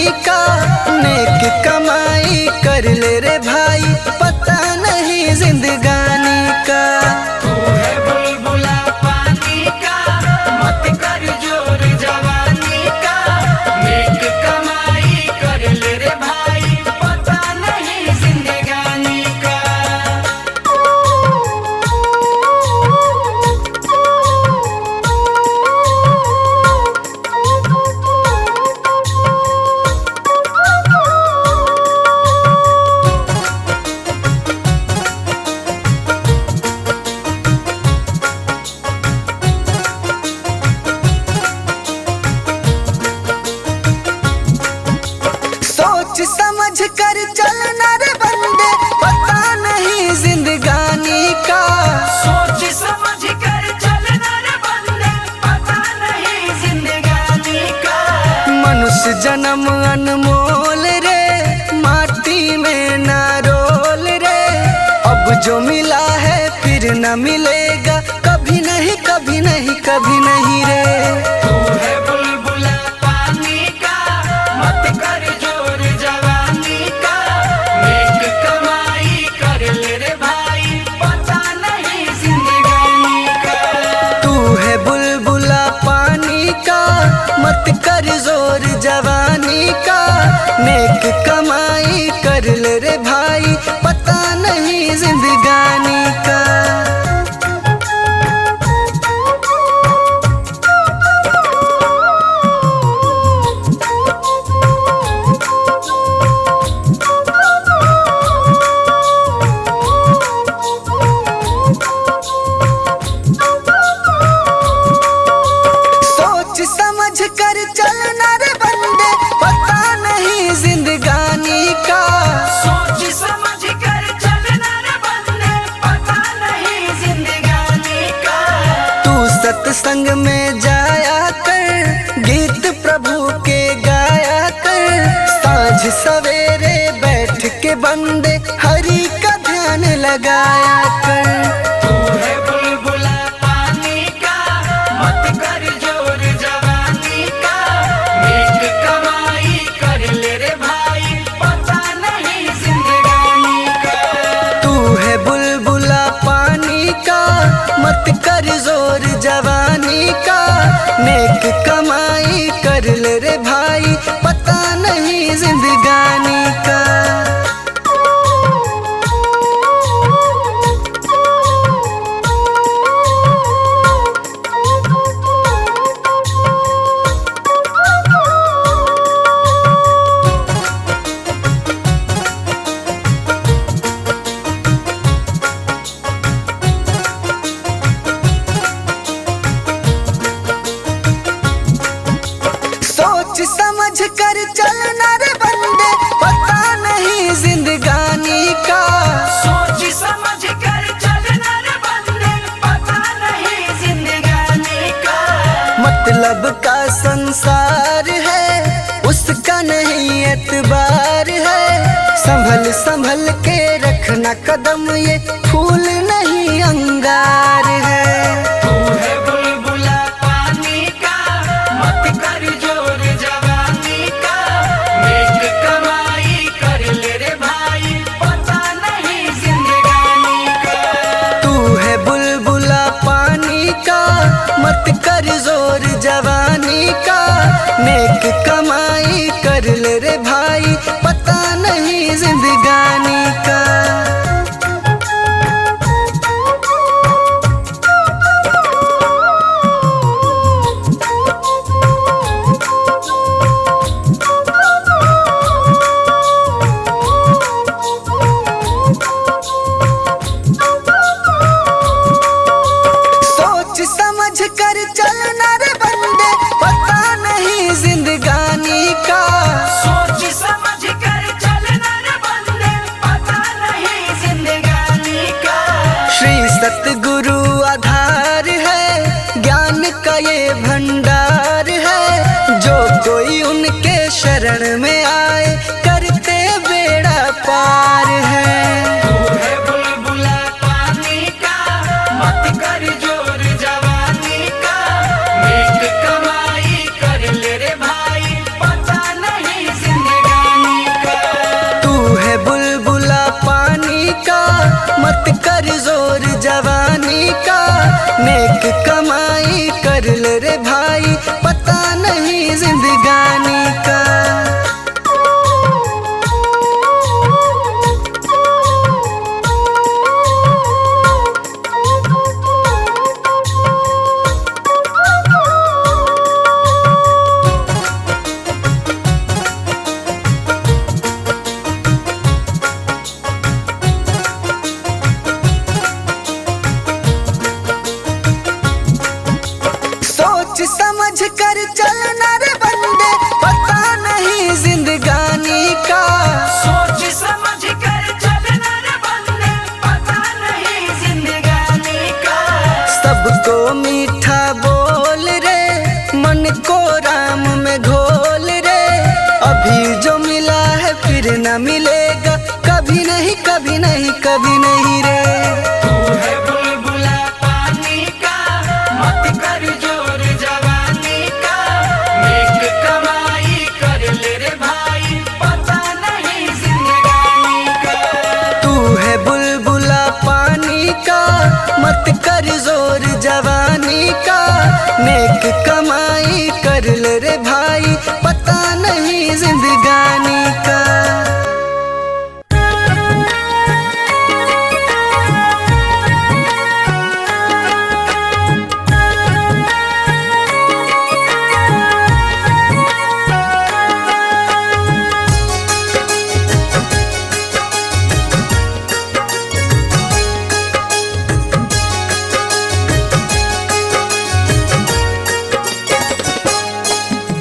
पानी का, नेक कमाई कर ले रे भाई, पता नहीं जिंदगानी का। तू है बुलबुला पानी का, मत कर जोर जवानी का, नेक कमाई कर ले रे भाई, पता नहीं जिंदगानी का। सोच समझ कर चलना रे बंदे, पता नहीं जिंदगानी का। सोच समझ कर चलना रे बंदे, पता नहीं जिंदगानी का। मनुष्य जन्म अनमोल रे, माटी में ना रोल रे, अब जो मिला है फिर न मिलेगा, कभी नहीं कभी नहीं कभी नहीं रे। तू है बुलबुला पानी का, मत कर जोर जवानी का, नेक कमाई कर ले रे भाई, पता नहीं जिंदगानी का। तू है बुलबुला पानी का, मत कर जोर जवानी का, नेक कमाई कर ले रे भाई, पता नहीं जिंदगानी का। सोच समझ कर चलना रे बंदे, पता नहीं जिंदगानी का। सोच समझ कर चलना रे बंदे, पता नहीं जिंदगानी का। तू सत्संग में जाया कर, गीत प्रभु के गाया कर, साँझ सवेरे बैठ के बंदे हरि का ध्यान लगाया कर। तू है बुलबुला पानी का, मत कर जोर जवानी का, नेक कमाई कर ले रे भाई, पता नहीं जिंदगानी का। तू है बुलबुला पानी का, मत कर जोर जवानी का, नेक कमाई कर ले रे भाई, पता नहीं जिंदगानी का। सोच समझ कर चलना रे बंदे, पता नहीं जिंदगानी का। सोच समझ कर चलना रे बंदे, पता नहीं जिंदगानी का। मतलब का संसार है, उसका नहीं एतबार है, संभल संभल के रखना कदम, ये फूल नहीं अंगार है। तू है बुलबुला पानी का, मत कर जोर जवानी का, नेक कमाई कर ले रे भाई, पता नहीं जिंदगानी का। तू है बुलबुला पानी का, मत कर जोर जवानी का, नेक कमाई कर ले रे भाई, पता नहीं जिंदगानी का। सोच समझ कर चलना रे बंदे, पता नहीं जिंदगानी का। सोच समझ कर चलना रे बंदे, नेक कमाई कर ले रे भाई, पता नहीं जिंदगानी का। सोच समझ कर चलना रे बंदे, पता नहीं जिंदगानी का। सोच समझ कर चलना रे बंदे, पता नहीं जिंदगानी का। सबको मीठा बोल रे, मन को राम में घोल रे। अभी जो मिला है फिर न मिलेगा, कभी नहीं कभी नहीं कभी नहीं रे। तू है बुलबुला पानी का, मत कर जोर जवानी का। नेक कमाई कर ले रे भाई, पता नहीं जिंदगानी का। तू है बुलबुला पानी का, मत कर जोर जवानी का। नेक कमाई कर ले रे भाई, पता नहीं जिंदगानी का।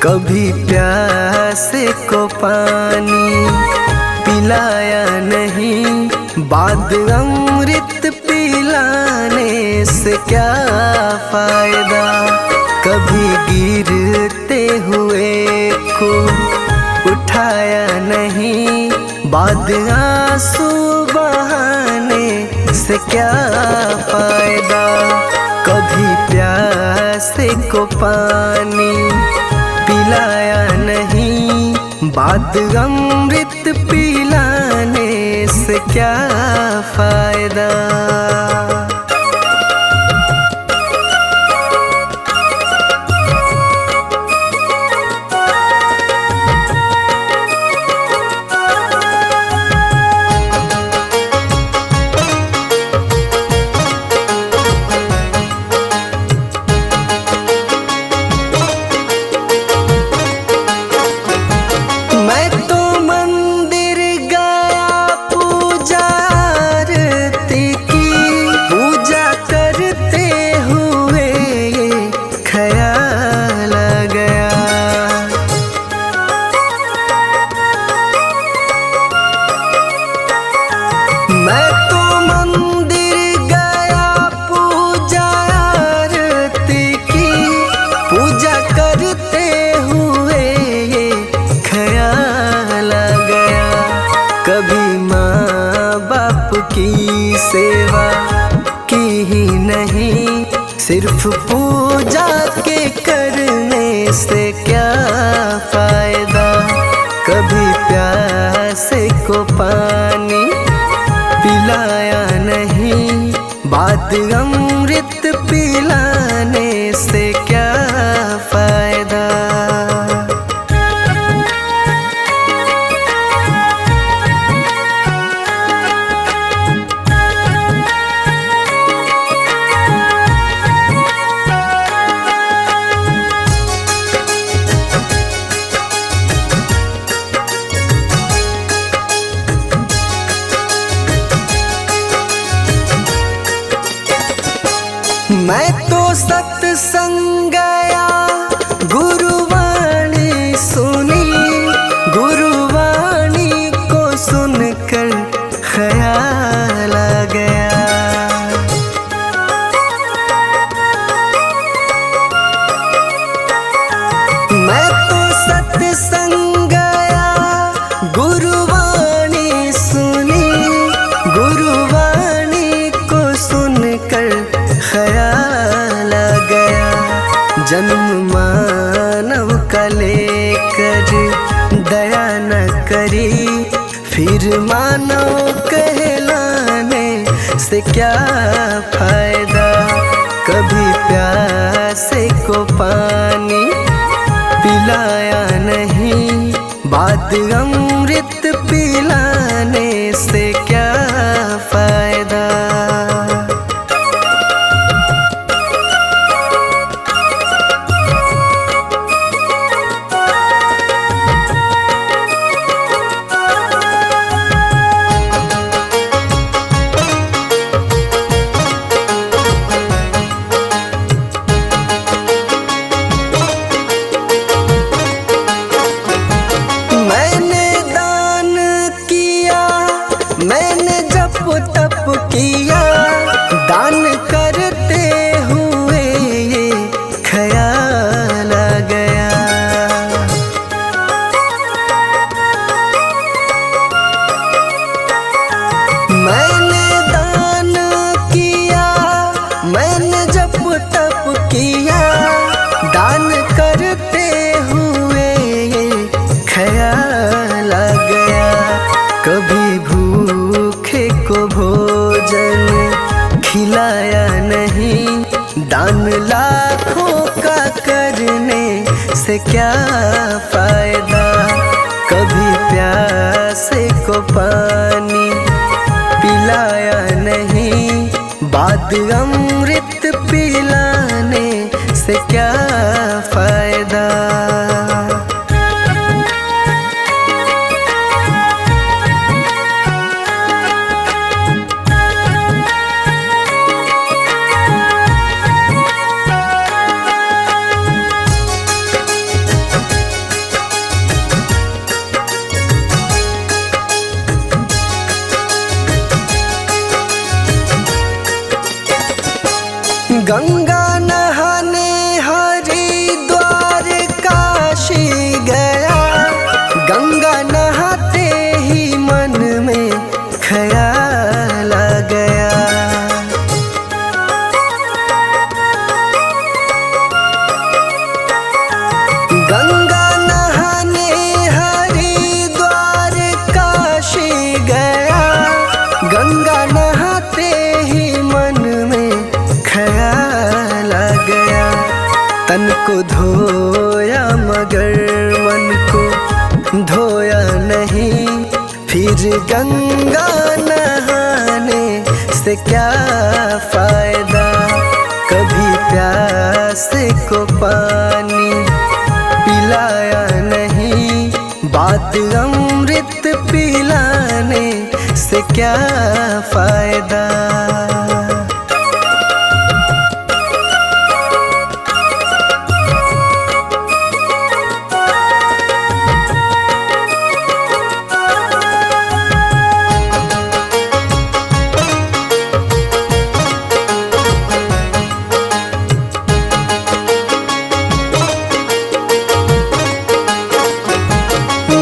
कभी प्यासे को पानी पिलाया नहीं, बाद अमृत पिलाने से क्या फायदा। कभी गिरते हुए को उठाया नहीं, बाद आंसू बहाने से क्या फायदा। कभी प्यासे को पानी पिलाया नहीं, बाद अमृत पिलाने से क्या फायदा। मैं तो मंदिर गया पूजा आरती की, पूजा करते हुए ये ख्याल आ गया। मैं तो मंदिर गया पूजा आरती की, पूजा करते हुए ये ख्याल आ गया। कभी माँ बाप की सेवा की ही नहीं, सिर्फ पूजा के करने से क्या फायदा। कभी प्यासे को पानी पिलाया नहीं, बाद अमृत पिलाने से क्या फायदा। मैं तो सत्संग गया, गुरुवाणी सुनी, गुरुवाणी को सुनकर ख्याल आ गया। मैं तो सत्संग गया, गुरुवाणी सुनी, गुरुवाणी को सुनकर ख्याल आ गया। जन्म मानव का लेकर दया न करी, फिर मानव कहलाने से क्या फायदा। पानी पिलाया नहीं, बात अमृत पिलाने से क्या फायदा। मैंने जप तप किया, दान करते हुए ये ख्याल आ गया। मैंने दान किया, मैंने जप तप किया, दान करते हुए ये ख्याल आ गया। कभी भूखे को भोजन खिलाया नहीं, दान लाखों का करने से क्या फायदा। कभी प्यासे को पानी पिलाया नहीं, बात अमृत पिलाने से क्या फायदा। गंगा नहाने हरिद्वार काशी गया, गंगा नहाते ही मन में ख्याल आ गया। गंगा नहाने हरिद्वार काशी गया, गंगा नहाते ही मन में ख्याल आ गया। तन को धोया मगर मन को धोया नहीं, फिर गंगा नहाने से क्या फायदा। कभी प्यासे को पानी पिलाया नहीं, बात अमृत पिलाने से क्या फायदा।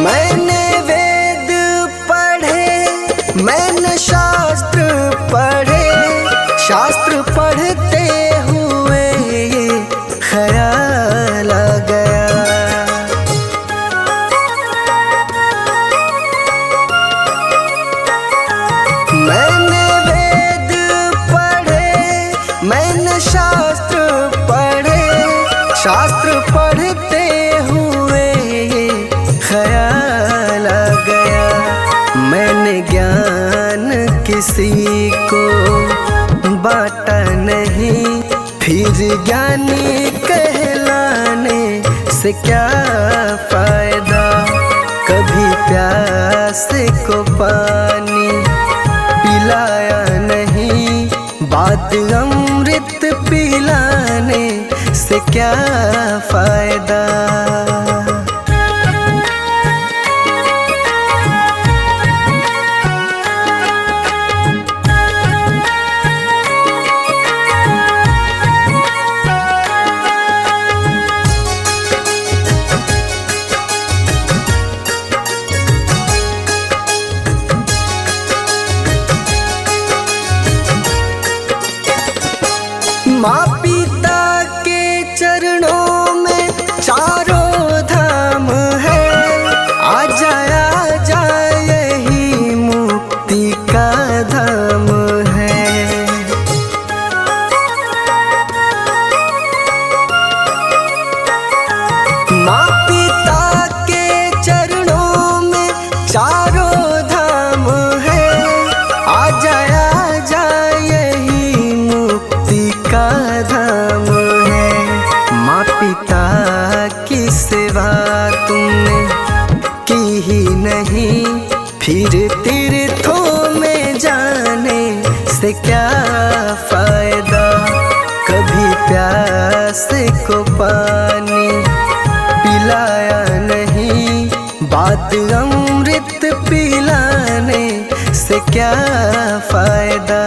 मैंने वेद पढ़े, मैंने शास्त्र पढ़े, शास्त्र पढ़ते हुए ये ख्याल आ गया। मैंने वेद पढ़े, मैंने शास्त्र पढ़े, शास्त्र पढ़ते हुए ये ख्याल आ गया। मैंने ज्ञान किसी को बांटा नहीं, फिर ज्ञानी कहलाने से क्या फायदा। कभी प्यासे को पानी पिलाया नहीं, बात अमृत पिलाने से क्या फायदा। माँ पिता के चरणों में चारों धाम है, आ जाए यही मुक्ति का धाम है। धाम है। माँ पिता की सेवा तुमने की ही नहीं, फिर तीर्थों में जाने से क्या फायदा। कभी प्यास को पानी पिलाया नहीं, बात अमृत पिलाने से क्या फायदा।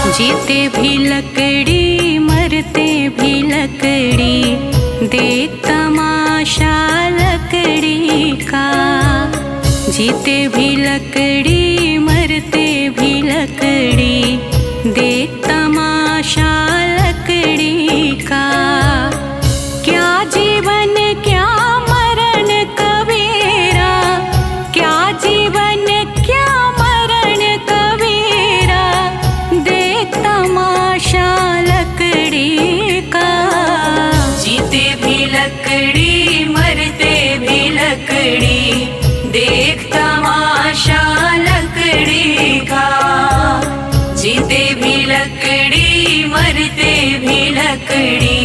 जीते भी लकड़ी मरते भी लकड़ी, देख तमाशा लकड़ी का। जीते भी लकड़ी मरते भी लकड़ी, देख तमाशा लकड़ी का। क्या जीवन क्या मरण कबीरा, क्या जीवन क्या मरण कबीरा, देख तमाशा लकड़ी का। जीते भी लकड़ी मरते भी लकड़ी, देख तमाशा लकड़ी का। जीते भी लकड़ी मरते भी लकड़ी,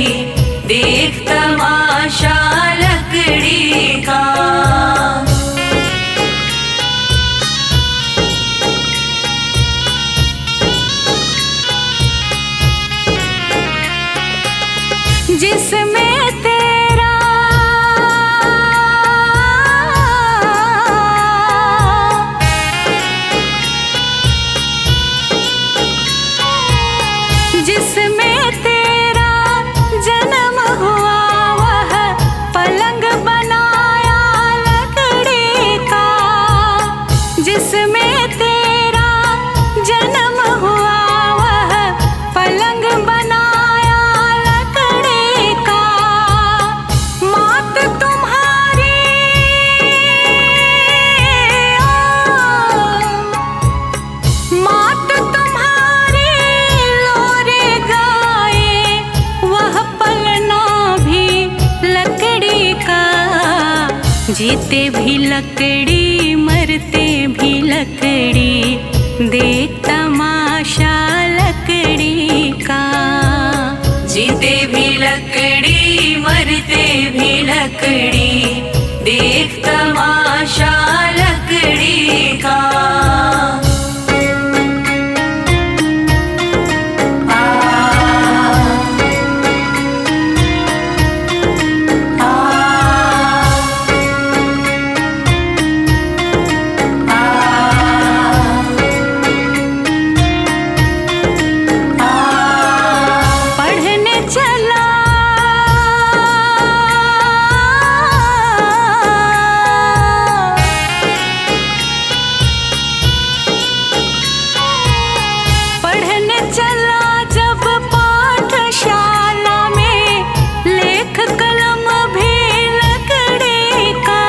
देख तमाशा लकड़ी का। जिसमें तेरा जिसमें तेरा जन्म हुआ, वह पलंग बनाया लकड़ी का। जिसमें तेरा जन्म हुआ, वह पलंग बनाया लकड़ी का। मात तुम्हारी मात तुम्हारी लोरे गाए, वह पलना भी लकड़ी का। जीते भी लकड़ी मरते भी लकड़ी, देख तमाशा लकड़ी का। जीते भी लकड़ी मरते भी लकड़ी, देख तमाशा लकड़ी का। पढ़ने चला पढ़ने चला जब पाठशाला में, लेख कलम भी लकड़ी का।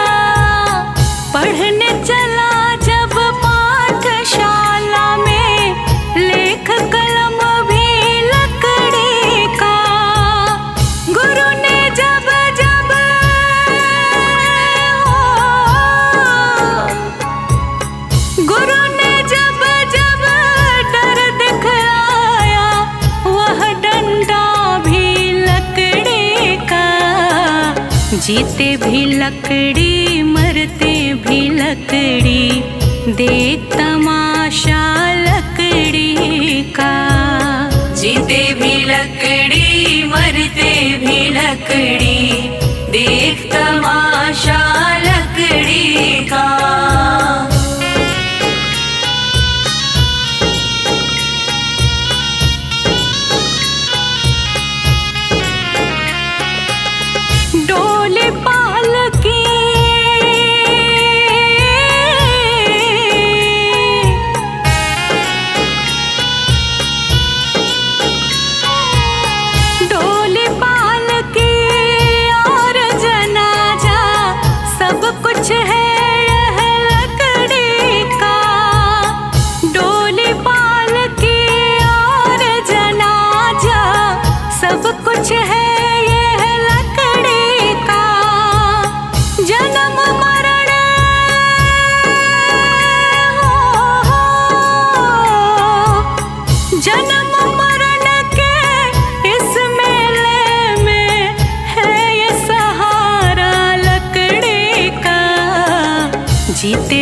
पढ़ने चला जब पाठशाला में, लेख कलम भी लकड़ी का। गुरु ने जब जब गुरु ने जब जब डर दिखलाया, वह डंडा भी लकड़ी का। जीते भी लकड़ी मरते भी लकड़ी, देख तमाशा लकड़ी का। जीते भी लकड़ी मरते भी लकड़ी, देख तमाशा लकड़ी का। डोले पालकी डोले पालकी और जनाजा, सब कुछ है यह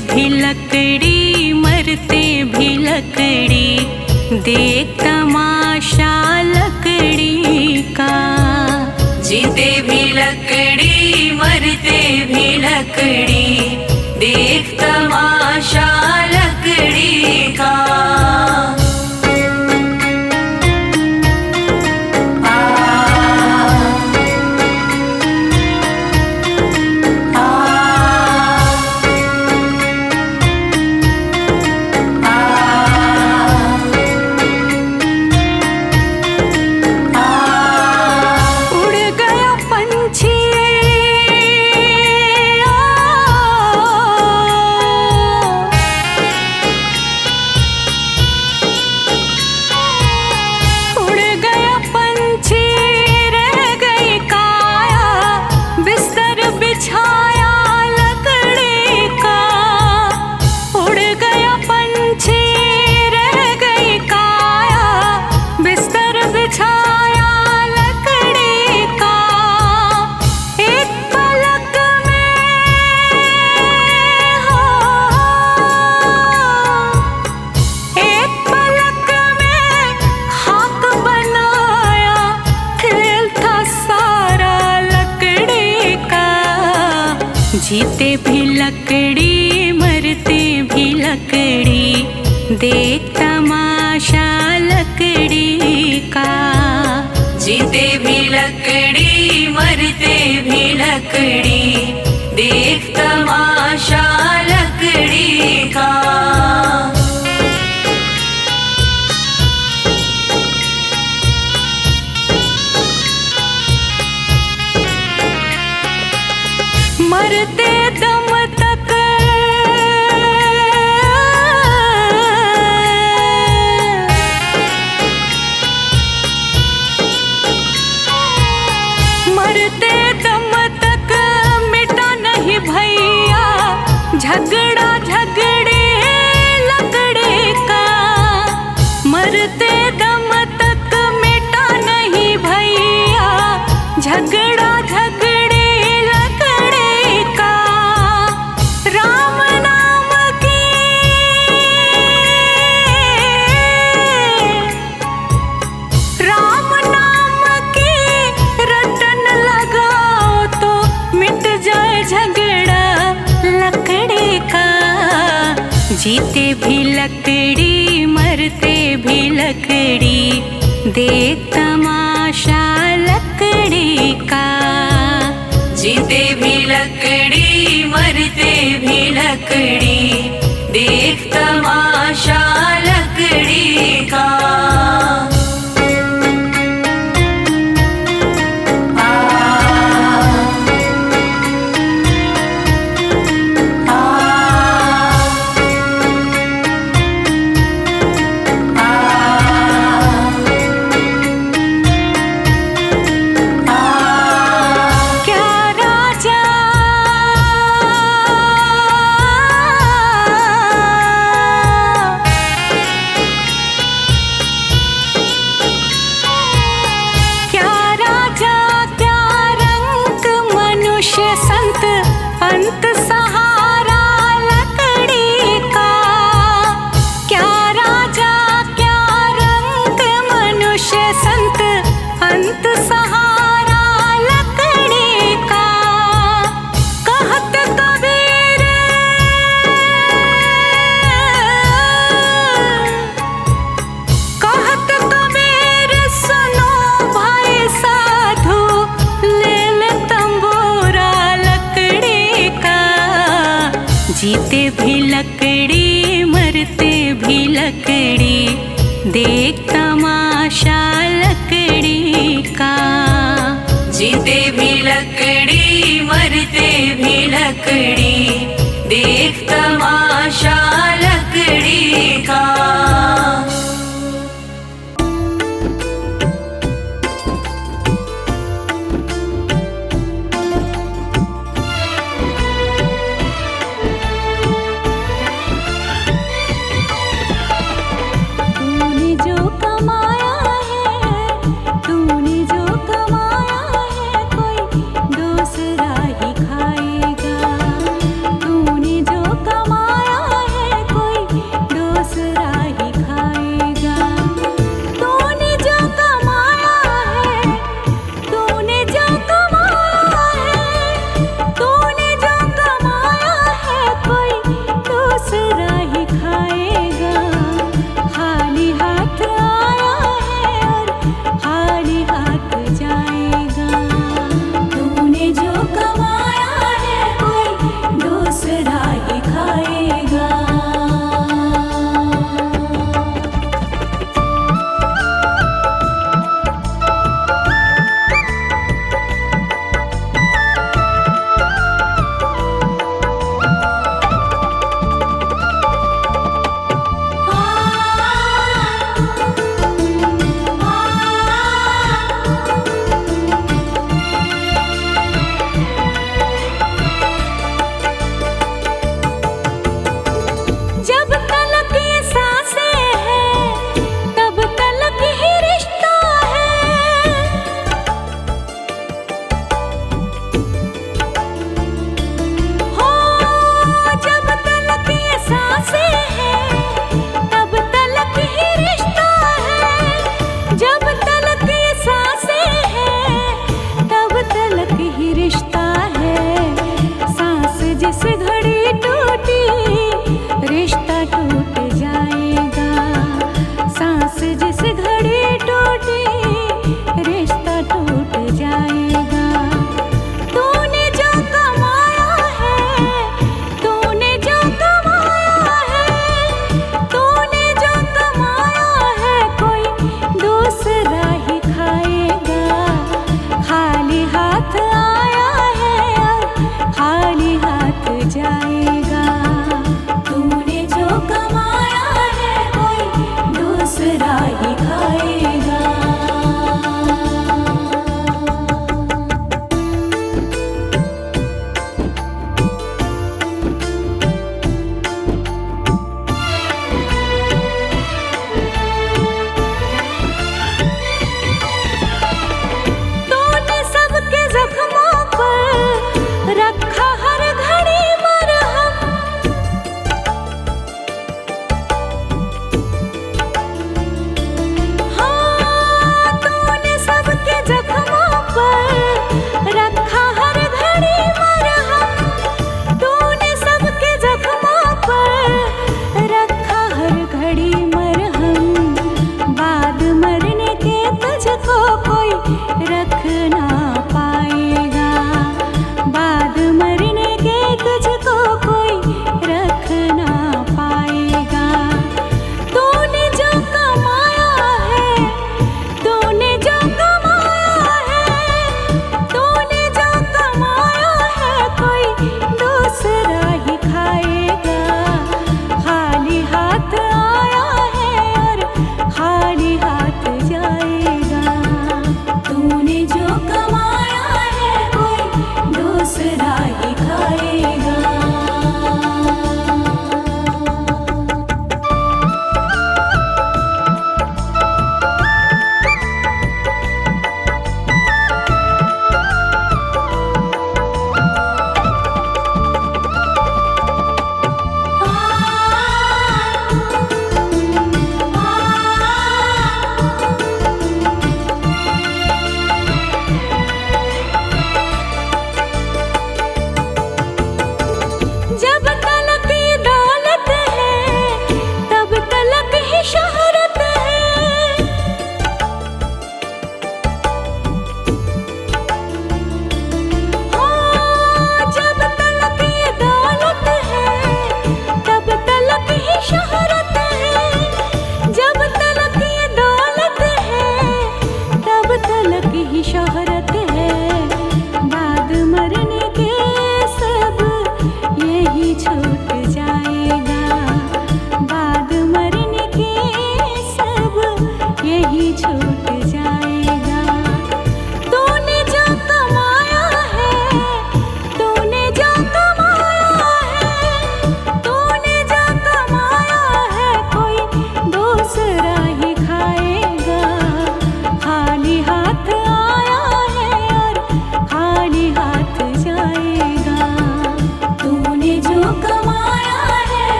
भी लकड़ी मरते भी लकड़ी, देख तमाशा लकड़ी का। जीते भी लकड़ी मरते भी लकड़ी, देख तमाशा लकड़ी का। जीते भी लकड़ी मरते भी लकड़ी, देख तमाशा लकड़ी का। जीते भी लकड़ी मरते भी लकड़ी, देख तमाशा लकड़ी का। मरते दम तक मरते दम तक मिटा नहीं भैया झगड़ा झगड़े लकड़े का। मरते दम तक मिटा नहीं भैया झगड़ा झगड़े लकड़े का। राम नाम की राम नाम की रटन लगाओ तो मिट जाए झगड़ा लकड़ी का। जीते भी लकड़ी मरते भी लकड़ी, देख तमाशा लकड़ी का। जीते भी लकड़ी मरते भी लकड़ी, देख तमाशा लकड़ी का। अंत सहारा लकड़ी का। क्या राजा क्या रंग मनुष्य संत, अंत सहारा लकड़ी का। कहत कबीर कहत कबीर सुनो भाई साधु, ले ले तंबूरा लकड़ी का। जीते भी लकड़ी मरते भी लकड़ी, देख तमाशा लकड़ी का। जीते भी लकड़ी मरते भी लकड़ी, देख तमाशा लकड़ी का। दूसरा ही खाएगा। तूने जो कमाया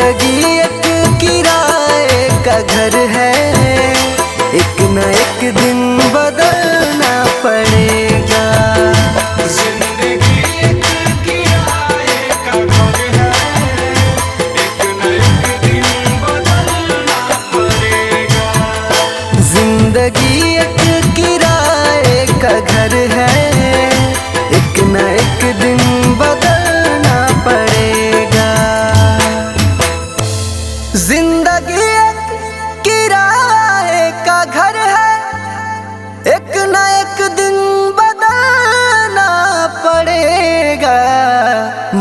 जिंदगी एक किराए का घर है, एक न एक दिन बदलना पड़ेगा। जिंदगी एक किराए का घर है, एक न एक दिन बदलना पड़ेगा। जिंदगी एक किराए का घर है, एक न एक दिन बदलना पड़ेगा। जिंदगी एक किराए का घर है, एक न एक दिन बदलना पड़ेगा।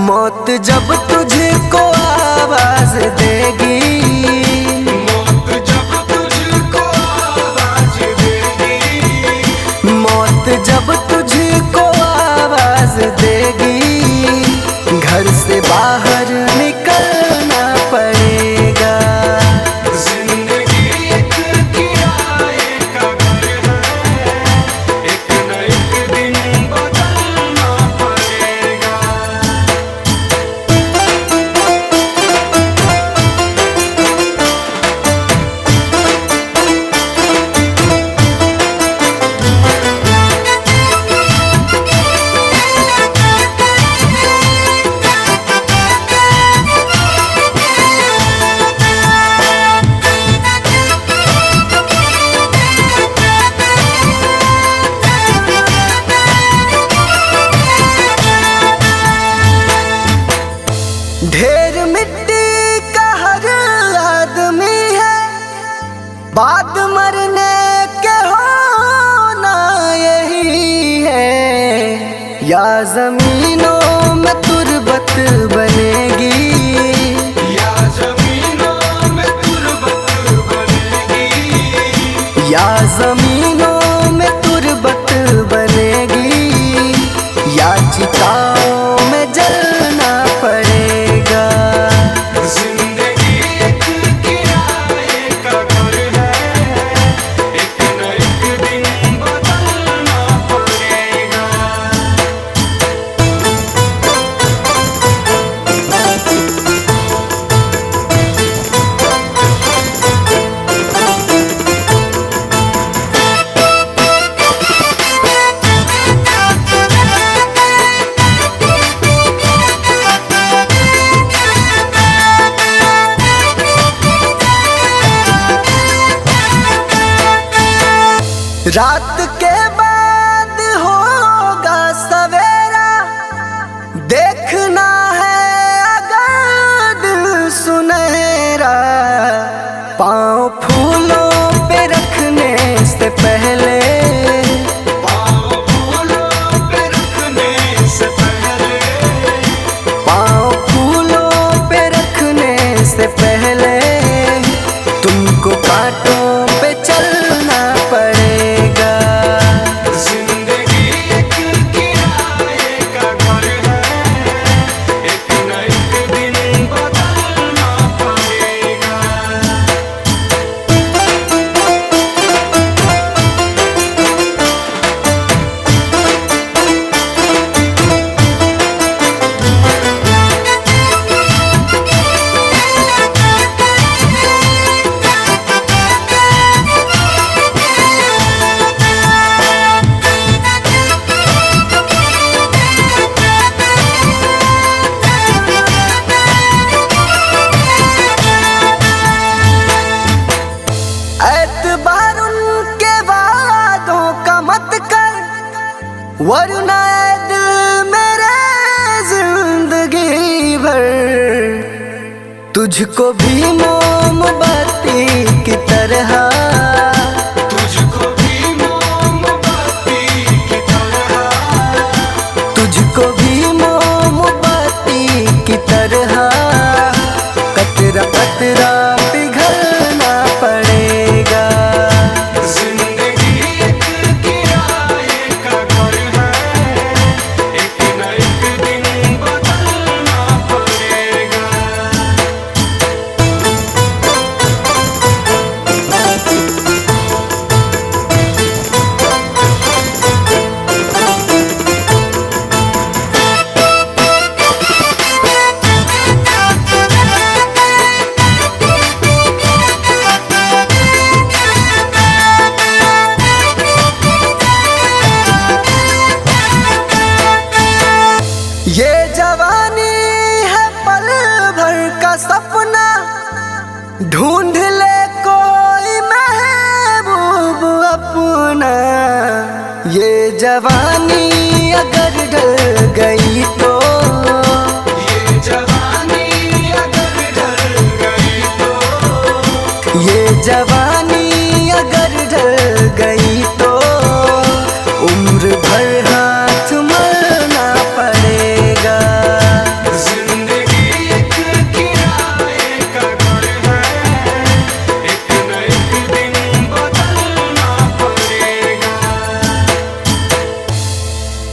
मौत जब तुझको आवाज देगी, मौत जब तुझको आवाज देगी, मौत जब तुझको आवाज देगी, घर से बाहर निकलना पड़ेगा। जिंदगी एक किराए का घर है, एक न एक दिन बदलना पड़ेगा। ढेर मिट्टी का हर आदमी है, बाद मरने के होना यही है। या जमीनों में तुरबत बनेगी, या जमीनों में तुरबत बनेगी, या जमीनों में तुरबत बनेगी, या चिताओं में जलना पड़ेगा। जिंदगी एक किराए का घर है, एक न एक दिन बदलना पड़ेगा। रात के बाद होगा सवेरा, देखना है अगर दिल सुनहरा। पाँव फूलों पे रखने से पहले, पाँव फूलों पे रखने से पहले, पाँव फूलों पे रखने से पहले, तुमको कांटों पे चलना पड़ेगा। जिंदगी एक किराए का घर है, एक न एक दिन बदलना पड़ेगा। एतबार उनके वादों का मत कर, वरना ऐ दिल मेरे जिंदगी भर तुझको भी मोमबत्ती की तरह, तुझको भी मोमबत्ती की तरह, तुझको भी मोमबत्ती की तरह, कतरा कतरा पिघलना पड़ेगा। जिंदगी एक किराए का घर है, एक न एक दिन बदलना पड़ेगा। जवानी है पल भर का सपना, ढूंढ ले कोई महबूब अपना। ये जवानी अगर ढल गई तो, ये जवानी अगर ढल गई तो, ये जवानी अगर ढल गई